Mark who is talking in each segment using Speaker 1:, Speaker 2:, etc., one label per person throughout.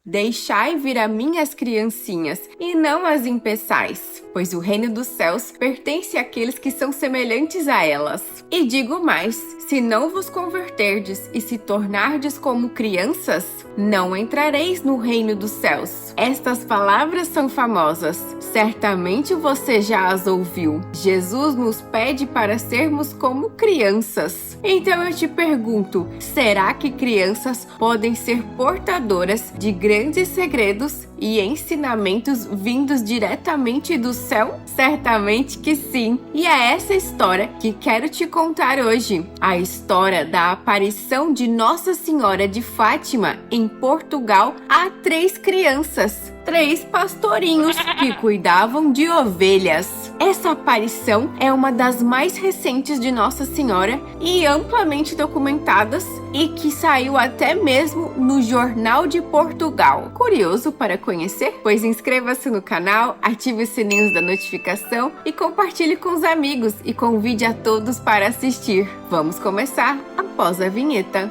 Speaker 1: Deixai vir a mim as criancinhas, e não as impeçais, pois o reino dos céus pertence àqueles que são semelhantes a elas. E digo mais, se não vos converterdes e se tornardes como crianças, não entrareis no reino dos céus. Estas palavras são famosas, certamente você já as ouviu. Jesus nos pede para sermos como crianças. Então eu te pergunto, será que crianças podem ser portadoras de grandes segredos e ensinamentos vindos diretamente do céu? Certamente que sim. E é essa história que quero te contar hoje. A história da aparição de Nossa Senhora de Fátima em Portugal a 3 crianças. 3 pastorinhos que cuidavam de ovelhas. Essa aparição é uma das mais recentes de Nossa Senhora e amplamente documentadas e que saiu até mesmo no Jornal de Portugal. Curioso para conhecer? Pois inscreva-se no canal, ative os sininhos da notificação e compartilhe com os amigos e convide a todos para assistir. Vamos começar após a vinheta.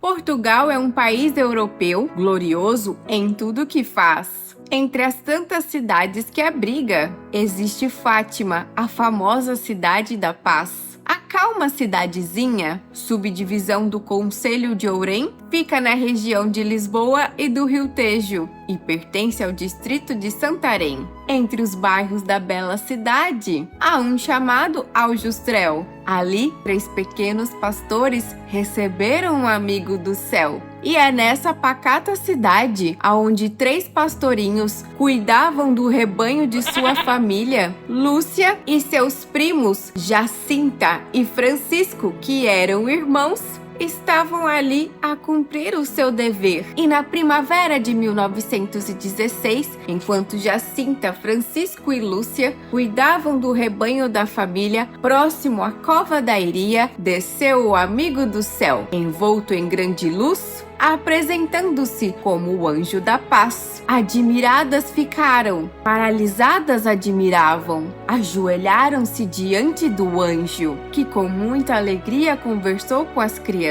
Speaker 1: Portugal é um país europeu glorioso em tudo que faz. Entre as tantas cidades que abriga, existe Fátima, a famosa cidade da paz. A calma cidadezinha, subdivisão do Concelho de Ourém, fica na região de Lisboa e do Rio Tejo e pertence ao distrito de Santarém. Entre os bairros da bela cidade, há um chamado Aljustrel. Ali, 3 pequenos pastores receberam um amigo do céu. E é nessa pacata cidade, onde 3 pastorinhos cuidavam do rebanho de sua família, Lúcia e seus primos Jacinta e Francisco, que eram irmãos, estavam ali a cumprir o seu dever. E na primavera de 1916, enquanto Jacinta, Francisco e Lúcia cuidavam do rebanho da família próximo à Cova da Iria, desceu o amigo do céu, envolto em grande luz, apresentando-se como o anjo da paz. Admiradas ficaram, paralisadas admiravam, ajoelharam-se diante do anjo, que com muita alegria conversou com as crianças.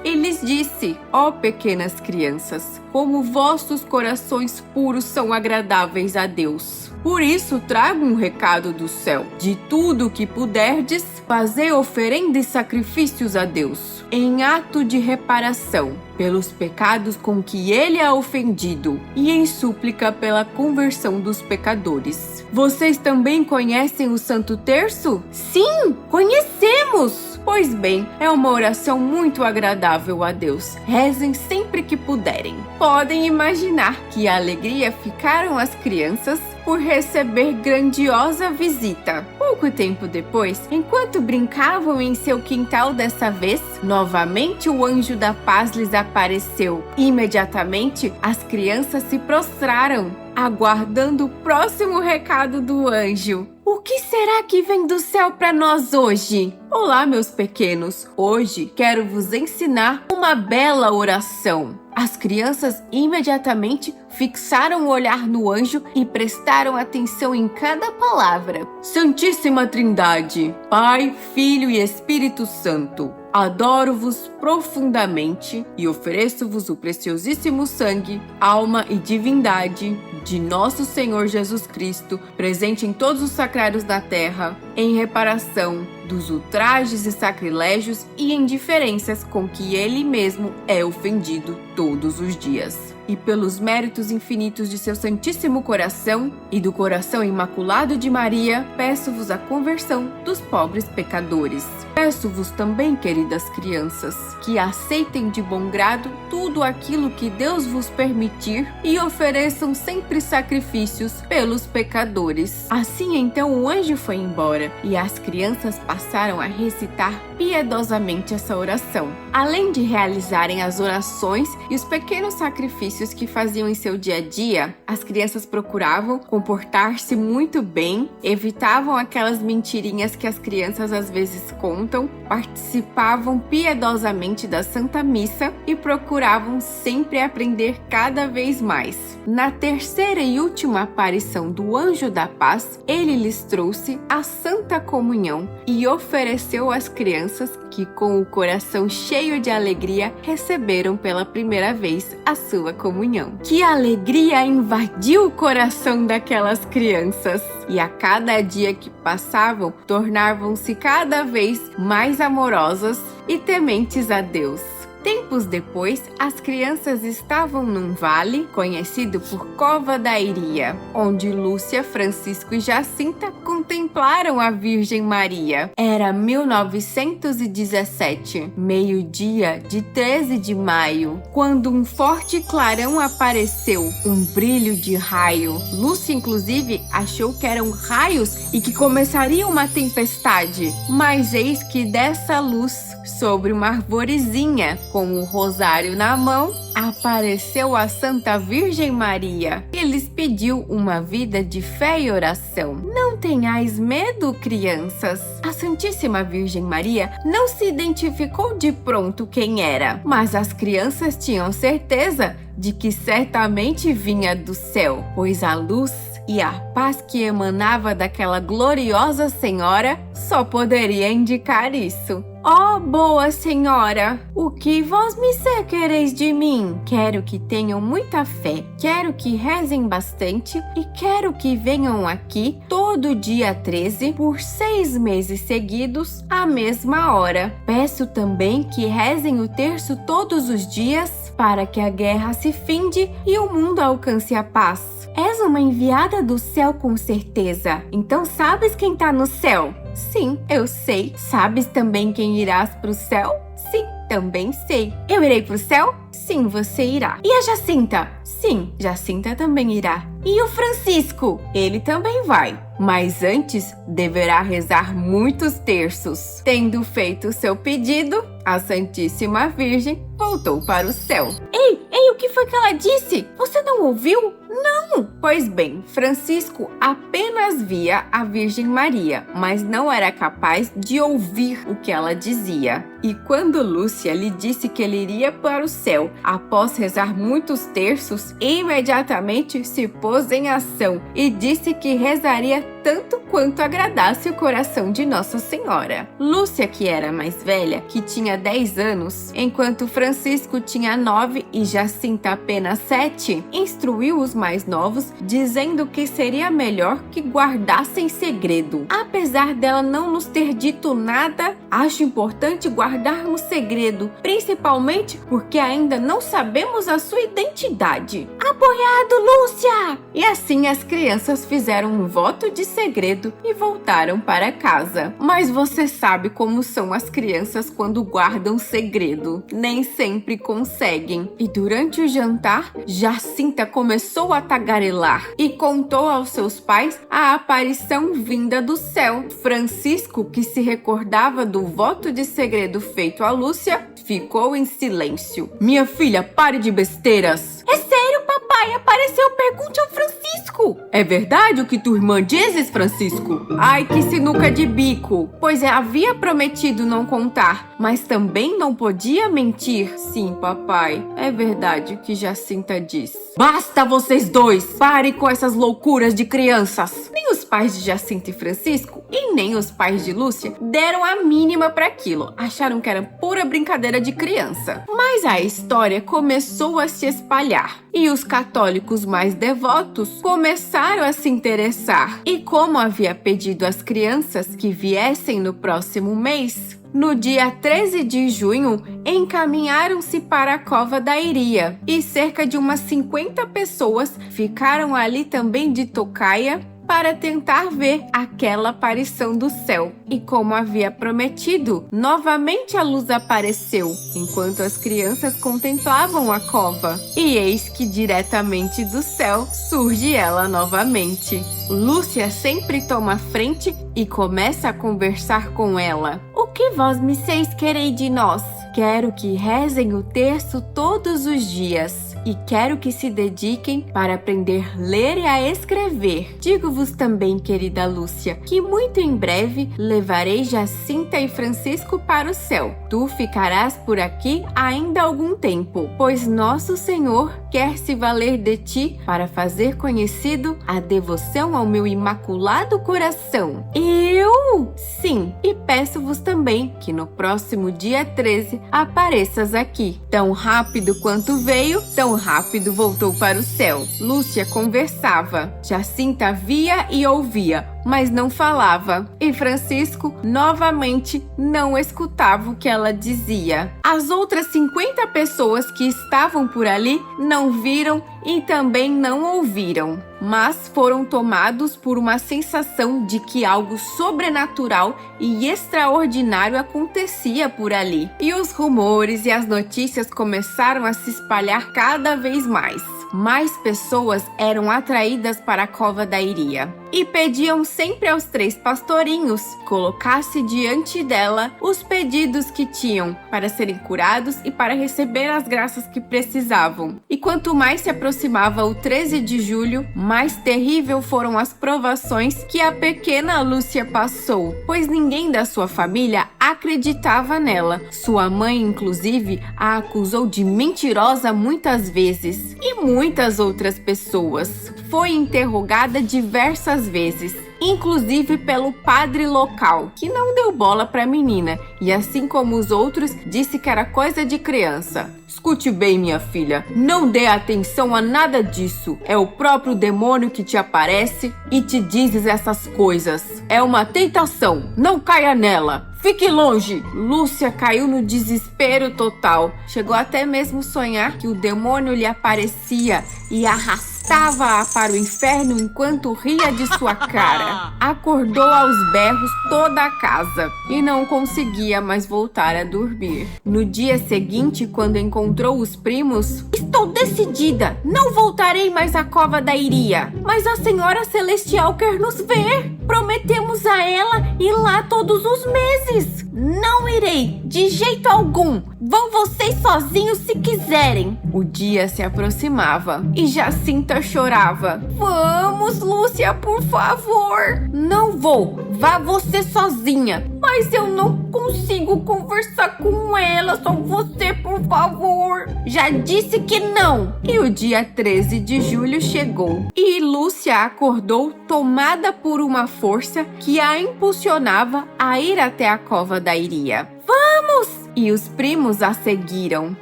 Speaker 1: E lhes disse: ó pequenas crianças, como vossos corações puros são agradáveis a Deus. Por isso trago um recado do céu. De tudo o que puderdes, fazei oferenda e sacrifícios a Deus, em ato de reparação pelos pecados com que ele é ofendido e em súplica pela conversão dos pecadores. Vocês também conhecem o Santo Terço? Sim, conhecemos! Pois bem, é uma oração muito agradável a Deus. Rezem sempre que puderem. Podem imaginar que alegria ficaram as crianças por receber grandiosa visita. Pouco tempo depois, enquanto brincavam em seu quintal dessa vez, novamente o anjo da paz lhes apareceu. Imediatamente, as crianças se prostraram, aguardando o próximo recado do anjo. O que será que vem do céu para nós hoje? Olá, meus pequenos. Hoje quero vos ensinar uma bela oração. As crianças imediatamente fixaram o olhar no anjo e prestaram atenção em cada palavra. Santíssima Trindade, Pai, Filho e Espírito Santo, adoro-vos profundamente e ofereço-vos o preciosíssimo sangue, alma e divindade de nosso Senhor Jesus Cristo, presente em todos os sacrários da terra, em reparação dos ultrajes e sacrilégios e indiferenças com que ele mesmo é ofendido todos os dias. E pelos méritos infinitos de seu Santíssimo Coração e do Coração Imaculado de Maria, peço-vos a conversão dos pobres pecadores. Peço-vos também, queridas crianças, que aceitem de bom grado tudo aquilo que Deus vos permitir e ofereçam sempre sacrifícios pelos pecadores. Assim, então, o anjo foi embora e as crianças passaram a recitar piedosamente essa oração. Além de realizarem as orações e os pequenos sacrifícios que faziam em seu dia a dia, as crianças procuravam comportar-se muito bem, evitavam aquelas mentirinhas que as crianças às vezes contam, participavam piedosamente da Santa Missa e procuravam sempre aprender cada vez mais. Na terceira e última aparição do Anjo da Paz, ele lhes trouxe a Santa Comunhão e e ofereceu às crianças que, com o coração cheio de alegria, receberam pela primeira vez a sua comunhão. Que alegria invadiu o coração daquelas crianças! E a cada dia que passavam, tornavam-se cada vez mais amorosas e tementes a Deus. Tempos depois, as crianças estavam num vale conhecido por Cova da Iria, onde Lúcia, Francisco e Jacinta contemplaram a Virgem Maria. Era 1917, meio-dia de 13 de maio, quando um forte clarão apareceu, um brilho de raio. Lúcia, inclusive, achou que eram raios e que começaria uma tempestade. Mas eis que dessa luz, sobre uma arvorezinha, com o rosário na mão, apareceu a Santa Virgem Maria e lhes pediu uma vida de fé e oração. Não tenhais medo, crianças. A Santíssima Virgem Maria não se identificou de pronto quem era, mas as crianças tinham certeza de que certamente vinha do céu, pois a luz e a paz que emanava daquela gloriosa senhora só poderia indicar isso. Ó boa senhora, o que vós me quereis de mim? Quero que tenham muita fé, quero que rezem bastante e quero que venham aqui todo dia 13 por 6 meses seguidos à mesma hora. Peço também que rezem o terço todos os dias para que a guerra se finde e o mundo alcance a paz. És uma enviada do céu com certeza. Então sabes quem tá no céu? Sim, eu sei. Sabes também quem irás pro céu? Sim, também sei. Eu irei pro céu? Sim, você irá. E a Jacinta? Sim, Jacinta também irá. E o Francisco? Ele também vai. Mas antes, deverá rezar muitos terços. Tendo feito seu pedido, a Santíssima Virgem voltou para o céu. Ei, o que foi que ela disse? Você não ouviu? Não! Pois bem, Francisco apenas via a Virgem Maria, mas não era capaz de ouvir o que ela dizia. E quando Lúcia lhe disse que ele iria para o céu após rezar muitos terços, imediatamente se pôs em ação e disse que rezaria tanto quanto agradasse o coração de Nossa Senhora. Lúcia, que era mais velha, que tinha 10 anos, enquanto Francisco tinha 9 e Jacinta apenas 7, instruiu os mais novos, dizendo que seria melhor que guardassem segredo. Apesar dela não nos ter dito nada, acho importante guardarmos segredo, principalmente porque ainda não sabemos a sua identidade. Apoiado, Lúcia! E assim as crianças fizeram um voto de segredo e voltaram para casa. Mas você sabe como são as crianças quando guardam segredo. Nem sempre conseguem. E durante o jantar, Jacinta começou a tagarelar e contou aos seus pais a aparição vinda do céu. Francisco, que se recordava do voto de segredo feito a Lúcia, ficou em silêncio. Minha filha, pare de besteiras! É sério, papai? Apareceu? Pergunte ao Francisco! É verdade o que tua irmã dizes, Francisco? Ai, que sinuca de bico! Pois havia prometido não contar, mas também não podia mentir. Sim, papai, é verdade o que Jacinta diz. Basta vocês dois! Pare com essas loucuras de crianças! Nem os pais de Jacinta e Francisco, e nem os pais de Lúcia, deram a mínima para aquilo. Acharam que era pura brincadeira de criança. Mas a história começou a se espalhar, e os católicos mais devotos começaram a se interessar. E como havia pedido às crianças que viessem no próximo mês, no dia 13 de junho, encaminharam-se para a Cova da Iria e cerca de umas 50 pessoas ficaram ali também de tocaia para tentar ver aquela aparição do céu. E como havia prometido, novamente a luz apareceu, enquanto as crianças contemplavam a cova. E eis que diretamente do céu surge ela novamente. Lúcia sempre toma a frente e começa a conversar com ela. O que vós me quereis de nós? Quero que rezem o terço todos os dias. e quero que se dediquem para aprender a ler e a escrever. Digo-vos também, querida Lúcia, que muito em breve levarei Jacinta e Francisco para o céu. Tu ficarás por aqui ainda algum tempo, pois nosso Senhor quer se valer de ti para fazer conhecido a devoção ao meu imaculado coração. Eu? Sim, e peço-vos também que no próximo dia 13 apareças aqui. Tão rápido quanto veio, tão rápido voltou para o céu. Lúcia conversava, Jacinta via e ouvia, mas não falava, e Francisco novamente não escutava o que ela dizia. As outras 50 pessoas que estavam por ali não viram e também não ouviram, mas foram tomados por uma sensação de que algo sobrenatural e extraordinário acontecia por ali. E os rumores e as notícias começaram a se espalhar cada vez mais. Mais pessoas eram atraídas para a cova da Iria e pediam sempre aos 3 pastorinhos que colocasse diante dela os pedidos que tinham para serem curados e para receber as graças que precisavam. E quanto mais se aproximava o 13 de julho, mais terrível foram as provações que a pequena Lúcia passou, pois ninguém da sua família acreditava nela. Sua mãe, inclusive, a acusou de mentirosa muitas vezes, e muitas outras pessoas. Foi interrogada diversas vezes, inclusive pelo padre local, que não deu bola para a menina e, assim como os outros, disse que era coisa de criança. Escute bem, minha filha, não dê atenção a nada disso. É o próprio demônio que te aparece e te diz essas coisas. É uma tentação, não caia nela. Fique longe! Lúcia caiu no desespero total. Chegou até mesmo sonhar que o demônio lhe aparecia e arrastava-a para o inferno enquanto ria de sua cara. Acordou aos berros toda a casa e não conseguia mais voltar a dormir. No dia seguinte, quando encontrou os primos, estou decidida, não voltarei mais à cova da Iria. Mas a Senhora Celestial quer nos ver. Prometemos a ela ir lá todos os meses. Não irei, de jeito algum. Vão vocês sozinhos se quiserem. O dia se aproximava e Jacinta chorava. Vamos, Lúcia, por favor. Não vou, vá você sozinha. Mas eu não consigo conversar com ela, só você, por favor. Já disse que não. E o dia 13 de julho chegou e Lúcia acordou tomada por uma força que a impulsionava a ir até a cova da Iria. Vamos! E os primos a seguiram.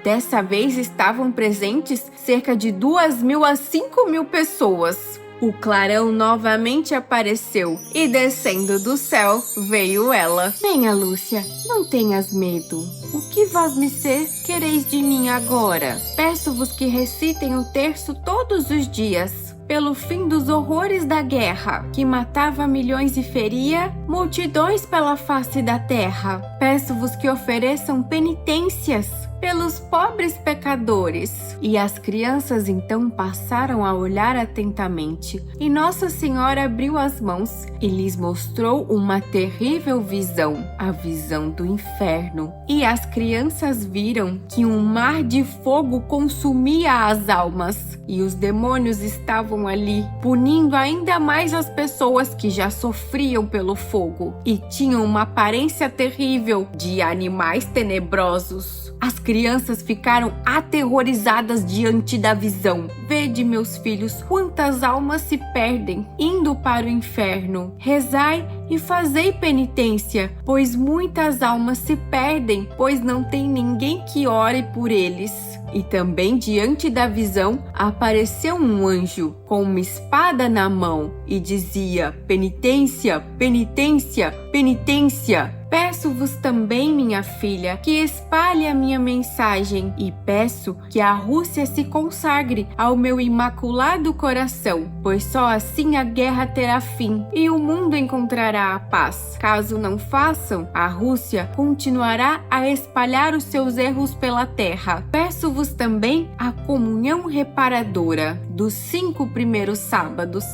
Speaker 1: Dessa vez estavam presentes cerca de 2.000 a 5.000 pessoas. O clarão novamente apareceu e, descendo do céu, veio ela. Venha, Lúcia, não tenhas medo. O que vós me quereis de mim agora? Peço-vos que recitem o terço todos os dias, pelo fim dos horrores da guerra, que matava milhões e feria multidões pela face da terra. Peço-vos que ofereçam penitências pelos pobres pecadores. E as crianças então passaram a olhar atentamente, e Nossa Senhora abriu as mãos e lhes mostrou uma terrível visão, a visão do inferno. E as crianças viram que um mar de fogo consumia as almas, e os demônios estavam ali, punindo ainda mais as pessoas que já sofriam pelo fogo e tinham uma aparência terrível de animais tenebrosos. As crianças ficaram aterrorizadas diante da visão. Vede, meus filhos, quantas almas se perdem indo para o inferno. Rezai e fazei penitência, pois muitas almas se perdem, pois não tem ninguém que ore por eles. E também diante da visão apareceu um anjo com uma espada na mão e dizia: penitência, penitência, penitência. Peço-vos também, minha filha, que espalhe a minha mensagem e peço que a Rússia se consagre ao meu imaculado coração, pois só assim a guerra terá fim e o mundo encontrará a paz. Caso não façam, a Rússia continuará a espalhar os seus erros pela terra. Peço-vos também a comunhão reparadora. dos 5 primeiros sábados.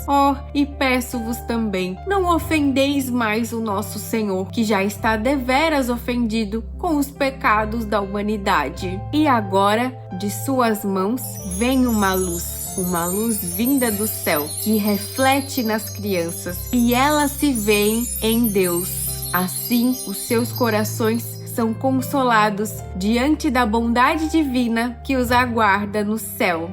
Speaker 1: E peço-vos também, não ofendeis mais o nosso Senhor, que já está deveras ofendido com os pecados da humanidade. E agora, de suas mãos, vem uma luz vinda do céu, que reflete nas crianças, e elas se veem em Deus. Assim, os seus corações são consolados diante da bondade divina que os aguarda no céu.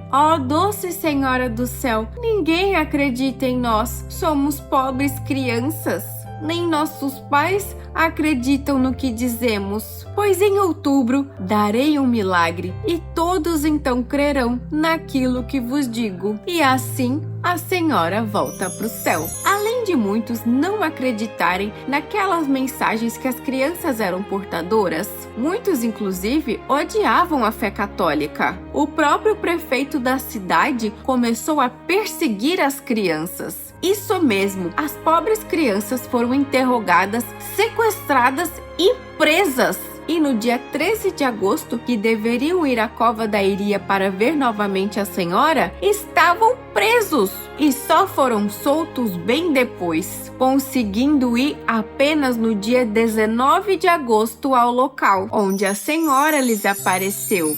Speaker 1: Doce Senhora do céu, ninguém acredita em nós, somos pobres crianças. Nem nossos pais acreditam no que dizemos. Pois em outubro darei um milagre, e todos então crerão naquilo que vos digo. E assim a senhora volta para o céu. Além de muitos não acreditarem naquelas mensagens que as crianças eram portadoras, muitos inclusive odiavam a fé católica. O próprio prefeito da cidade começou a perseguir as crianças. Isso mesmo, as pobres crianças foram interrogadas, sequestradas e presas. E no dia 13 de agosto, que deveriam ir à Cova da Iria para ver novamente a senhora, estavam presos e só foram soltos bem depois, conseguindo ir apenas no dia 19 de agosto ao local onde a senhora lhes apareceu.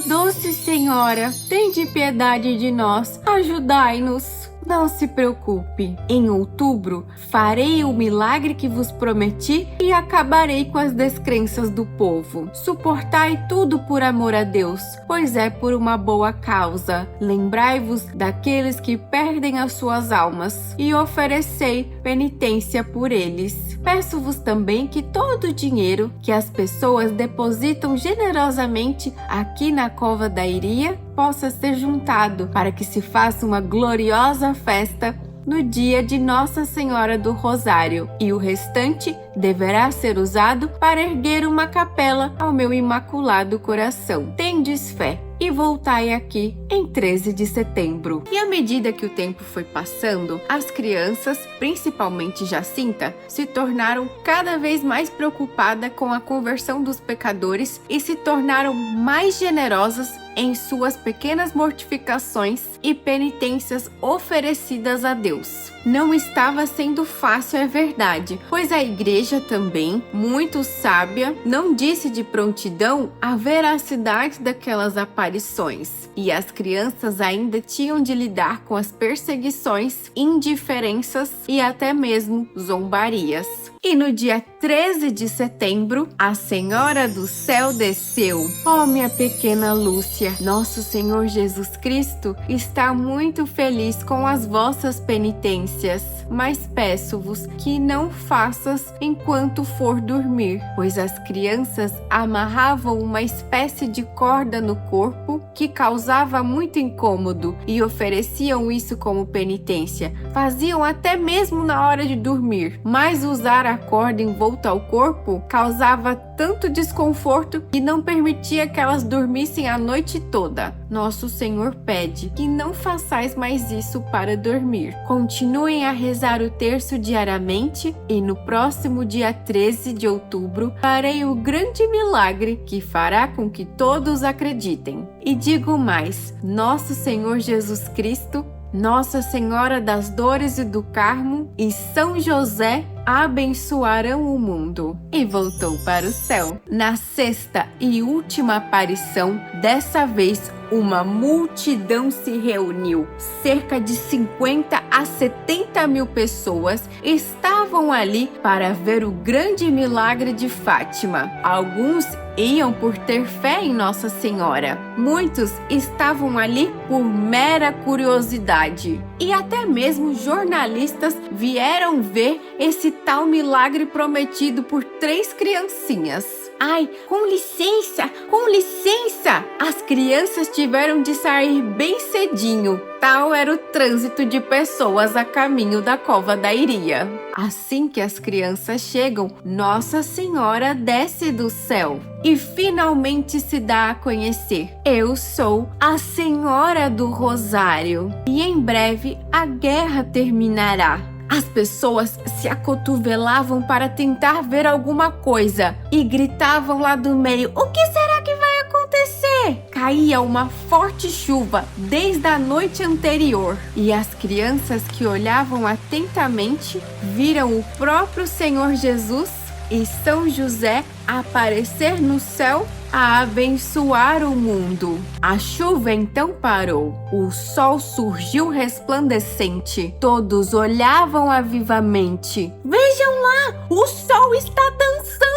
Speaker 1: Doce senhora, tende piedade de nós, ajudai-nos. Não se preocupe, em outubro farei o milagre que vos prometi e acabarei com as descrenças do povo. Suportai tudo por amor a Deus, pois é por uma boa causa. Lembrai-vos daqueles que perdem as suas almas e oferecei penitência por eles. Peço-vos também que todo o dinheiro que as pessoas depositam generosamente aqui na Cova da Iria possa ser juntado para que se faça uma gloriosa festa no dia de Nossa Senhora do Rosário, e o restante deverá ser usado para erguer uma capela ao meu Imaculado Coração. Tendes fé e voltai aqui em 13 de setembro. E à medida que o tempo foi passando, as crianças, principalmente Jacinta, se tornaram cada vez mais preocupadas com a conversão dos pecadores e se tornaram mais generosas em suas pequenas mortificações e penitências oferecidas a Deus. Não estava sendo fácil, é verdade, pois a igreja também, muito sábia, não disse de prontidão a veracidade daquelas aparições. E as crianças ainda tinham de lidar com as perseguições, indiferenças e até mesmo zombarias. E no dia 13 de setembro, a Senhora do Céu desceu. Minha pequena Lúcia, nosso Senhor Jesus Cristo está muito feliz com as vossas penitências, mas peço-vos que não faças enquanto for dormir, pois as crianças amarravam uma espécie de corda no corpo que causava muito incômodo e ofereciam isso como penitência. Faziam até mesmo na hora de dormir, mas usar a corda envolta ao corpo causava tanto desconforto que não permitia que elas dormissem a noite toda. Nosso Senhor pede que não façais mais isso para dormir. Continuem a rezar o terço diariamente e no próximo dia 13 de outubro farei o grande milagre que fará com que todos acreditem. E digo mais, Nosso Senhor Jesus Cristo, Nossa Senhora das Dores e do Carmo e São José abençoarão o mundo. E voltou para o céu. Na sexta e última aparição, dessa vez uma multidão se reuniu. Cerca de 50 a 70 mil pessoas estavam ali para ver o grande milagre de Fátima. Alguns iam por ter fé em Nossa Senhora. Muitos estavam ali por mera curiosidade. E até mesmo jornalistas vieram ver esse tal milagre prometido por 3 criancinhas. Ai, com licença, com licença! As crianças tiveram de sair bem cedinho. Tal era o trânsito de pessoas a caminho da Cova da Iria. Assim que as crianças chegam, Nossa Senhora desce do céu e finalmente se dá a conhecer. Eu sou a Senhora do Rosário e em breve a guerra terminará. As pessoas se acotovelavam para tentar ver alguma coisa e gritavam lá do meio: o que será que vai acontecer? caía uma forte chuva desde a noite anterior, e as crianças que olhavam atentamente viram o próprio Senhor Jesus e São José aparecer no céu a abençoar o mundo. A chuva então parou, o sol surgiu resplandecente, todos olhavam avivamente. Vejam lá, o sol está dançando!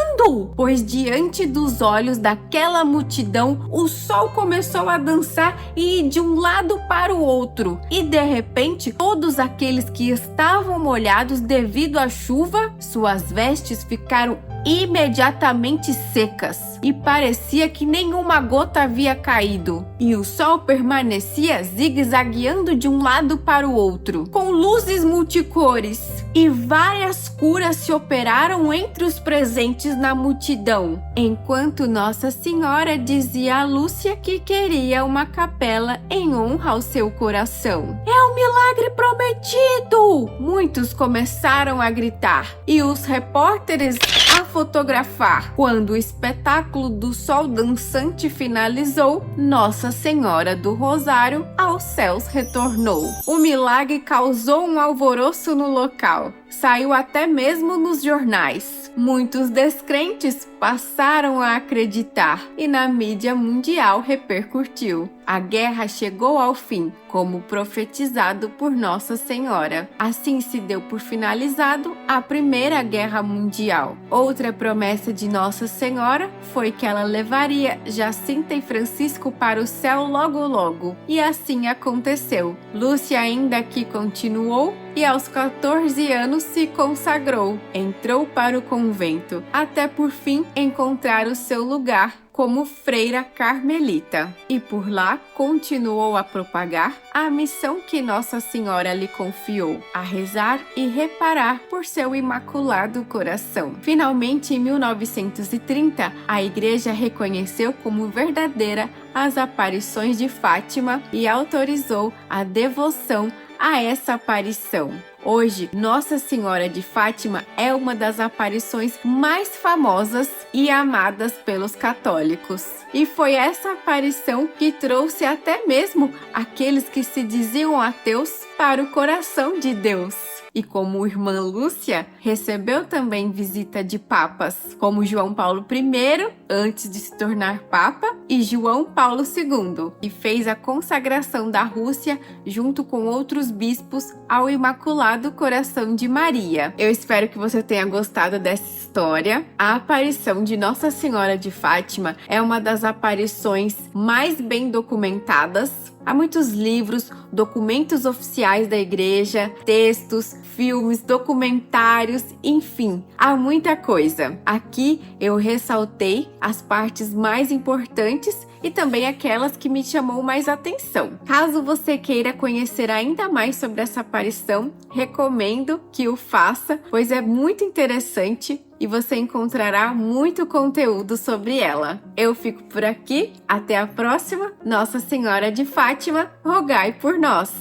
Speaker 1: Pois diante dos olhos daquela multidão, o sol começou a dançar e ir de um lado para o outro. E de repente, todos aqueles que estavam molhados devido à chuva, suas vestes ficaram imediatamente secas e parecia que nenhuma gota havia caído, e o sol permanecia zigue-zagueando de um lado para o outro, com luzes multicores, e várias curas se operaram entre os presentes na multidão, enquanto Nossa Senhora dizia a Lúcia que queria uma capela em honra ao seu coração. É o milagre prometido! Muitos começaram a gritar, e os repórteres a fotografar. Quando o espetáculo do sol dançante finalizou, Nossa Senhora do Rosário aos céus retornou. O milagre causou um alvoroço no local. Saiu até mesmo nos jornais. Muitos descrentes passaram a acreditar e na mídia mundial repercutiu. A guerra chegou ao fim, como profetizado por Nossa Senhora. Assim se deu por finalizado a Primeira Guerra Mundial. Outra promessa de Nossa Senhora foi que ela levaria Jacinta e Francisco para o céu logo logo. E assim aconteceu. Lúcia ainda aqui continuou e aos 14 anos se consagrou. Entrou para o convento, até por fim encontrar o seu lugar como freira carmelita, e por lá continuou a propagar a missão que Nossa Senhora lhe confiou, a rezar e reparar por seu imaculado coração. Finalmente, em 1930, a Igreja reconheceu como verdadeira as aparições de Fátima e autorizou a devoção a essa aparição. Hoje, Nossa Senhora de Fátima é uma das aparições mais famosas e amadas pelos católicos. E foi essa aparição que trouxe até mesmo aqueles que se diziam ateus para o coração de Deus. E como irmã Lúcia, recebeu também visita de papas, como João Paulo I, antes de se tornar papa, e João Paulo II, e fez a consagração da Rússia junto com outros bispos ao Imaculado Coração de Maria. Eu espero que você tenha gostado dessa história. A aparição de Nossa Senhora de Fátima é uma das aparições mais bem documentadas. Há muitos livros, documentos oficiais da igreja, textos, filmes, documentários, enfim, há muita coisa. Aqui eu ressaltei as partes mais importantes e também aquelas que me chamou mais atenção. Caso você queira conhecer ainda mais sobre essa aparição, recomendo que o faça, pois é muito interessante e você encontrará muito conteúdo sobre ela. Eu fico por aqui, até a próxima. Nossa Senhora de Fátima, rogai por nós!